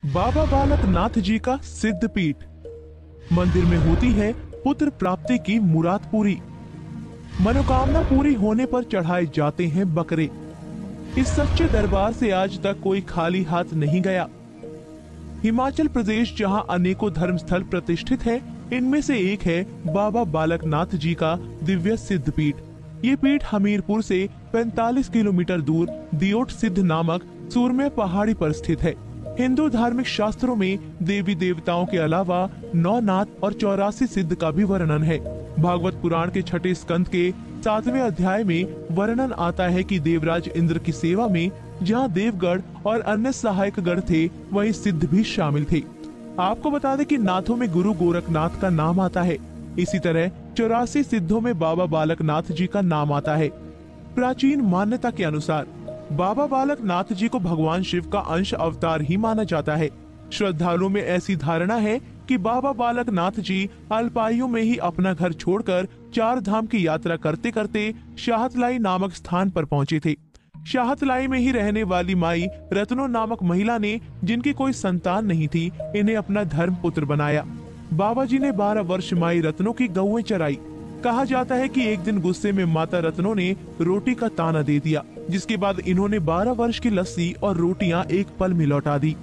बाबा बालक नाथ जी का सिद्ध पीठ। मंदिर में होती है पुत्र प्राप्ति की मुराद पूरी। मनोकामना पूरी होने पर चढ़ाए जाते हैं बकरे। इस सच्चे दरबार से आज तक कोई खाली हाथ नहीं गया। हिमाचल प्रदेश जहां अनेकों धर्म स्थल प्रतिष्ठित है, इनमें से एक है बाबा बालक नाथ जी का दिव्य सिद्ध पीठ। ये पीठ हमीरपुर से 45 किलोमीटर दूर दियोट सिद्ध नामक सूरम्य पहाड़ी पर स्थित है। हिंदू धार्मिक शास्त्रों में देवी देवताओं के अलावा 9 नाथ और 84 सिद्ध का भी वर्णन है। भागवत पुराण के 6ठे स्कंद के 7वें अध्याय में वर्णन आता है कि देवराज इंद्र की सेवा में जहां देवगढ़ और अन्य सहायक गढ़ थे, वहीं सिद्ध भी शामिल थे। आपको बता दें कि नाथों में गुरु गोरखनाथ का नाम आता है। इसी तरह 84 सिद्धों में बाबा बालक नाथ जी का नाम आता है। प्राचीन मान्यता के अनुसार बाबा बालक नाथ जी को भगवान शिव का अंश अवतार ही माना जाता है। श्रद्धालुओं में ऐसी धारणा है कि बाबा बालक नाथ जी अल्पायु में ही अपना घर छोड़कर 4 धाम की यात्रा करते करते शाहतलाई नामक स्थान पर पहुंचे थे। शाहतलाई में ही रहने वाली माई रत्नो नामक महिला ने, जिनकी कोई संतान नहीं थी, इन्हें अपना धर्म पुत्र बनाया। बाबा जी ने 12 वर्ष माई रत्नो की गौएं चराई। कहा जाता है कि एक दिन गुस्से में माता रत्नो ने रोटी का ताना दे दिया, जिसके बाद इन्होंने 12 वर्ष की लस्सी और रोटियां एक पल में लौटा दी।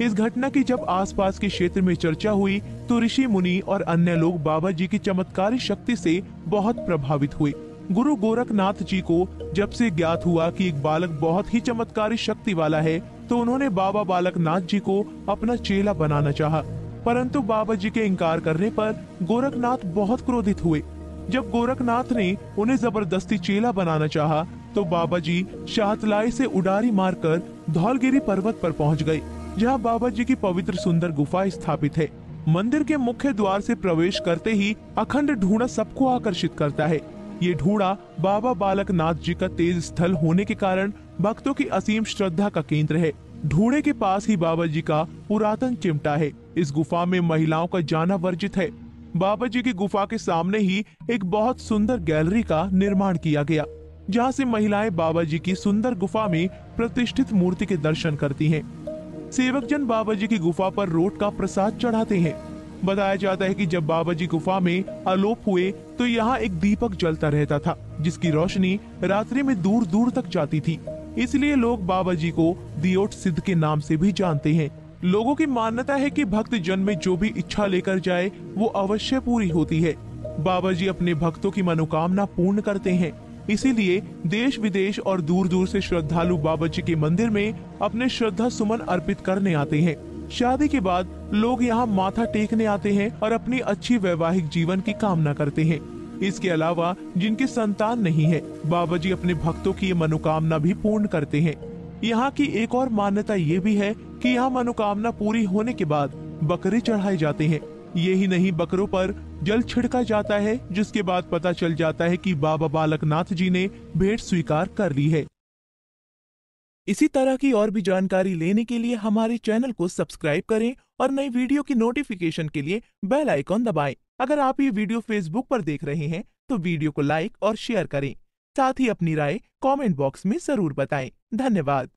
इस घटना की जब आसपास के क्षेत्र में चर्चा हुई तो ऋषि मुनि और अन्य लोग बाबा जी की चमत्कारी शक्ति से बहुत प्रभावित हुए। गुरु गोरखनाथ जी को जब से ज्ञात हुआ कि एक बालक बहुत ही चमत्कारी शक्ति वाला है, तो उन्होंने बाबा बालक नाथ जी को अपना चेला बनाना चाहा। परंतु बाबा जी के इनकार करने पर गोरखनाथ बहुत क्रोधित हुए। जब गोरखनाथ ने उन्हें जबरदस्ती चेला बनाना चाहा, तो बाबा जी शाहतलाई से उडारी मारकर धौलगिरी पर्वत पर पहुंच गए, जहां बाबा जी की पवित्र सुंदर गुफा स्थापित है। मंदिर के मुख्य द्वार से प्रवेश करते ही अखंड ढूंढा सबको आकर्षित करता है। ये ढूंढा बाबा बालक नाथ जी का तेज स्थल होने के कारण भक्तों की असीम श्रद्धा का केंद्र है। ढूंढे के पास ही बाबा जी का पुरातन चिमटा है। इस गुफा में महिलाओं का जाना वर्जित है। बाबा जी की गुफा के सामने ही एक बहुत सुंदर गैलरी का निर्माण किया गया, जहां से महिलाएं बाबा जी की सुंदर गुफा में प्रतिष्ठित मूर्ति के दर्शन करती हैं। सेवक जन बाबा जी की गुफा पर रोट का प्रसाद चढ़ाते हैं। बताया जाता है कि जब बाबा जी गुफा में आलोप हुए तो यहाँ एक दीपक जलता रहता था, जिसकी रोशनी रात्रि में दूर दूर तक जाती थी। इसलिए लोग बाबा जी को दियोट सिद्ध के नाम से भी जानते हैं। लोगों की मान्यता है कि भक्त जन में जो भी इच्छा लेकर जाए वो अवश्य पूरी होती है। बाबा जी अपने भक्तों की मनोकामना पूर्ण करते हैं। इसीलिए देश विदेश और दूर दूर से श्रद्धालु बाबा जी के मंदिर में अपने श्रद्धा सुमन अर्पित करने आते हैं। शादी के बाद लोग यहाँ माथा टेकने आते हैं और अपनी अच्छी वैवाहिक जीवन की कामना करते हैं। इसके अलावा जिनकी संतान नहीं है, बाबा जी अपने भक्तों की ये मनोकामना भी पूर्ण करते हैं। यहाँ की एक और मान्यता ये भी है कि यहाँ मनोकामना पूरी होने के बाद बकरे चढ़ाए जाते हैं। यही नहीं, बकरों पर जल छिड़का जाता है, जिसके बाद पता चल जाता है कि बाबा बालक नाथ जी ने भेंट स्वीकार कर ली है। इसी तरह की और भी जानकारी लेने के लिए हमारे चैनल को सब्सक्राइब करें और नई वीडियो की नोटिफिकेशन के लिए बेल आइकॉन दबाएं। अगर आप ये वीडियो फेसबुक पर देख रहे हैं तो वीडियो को लाइक और शेयर करें। साथ ही अपनी राय कमेंट बॉक्स में जरूर बताएं। धन्यवाद।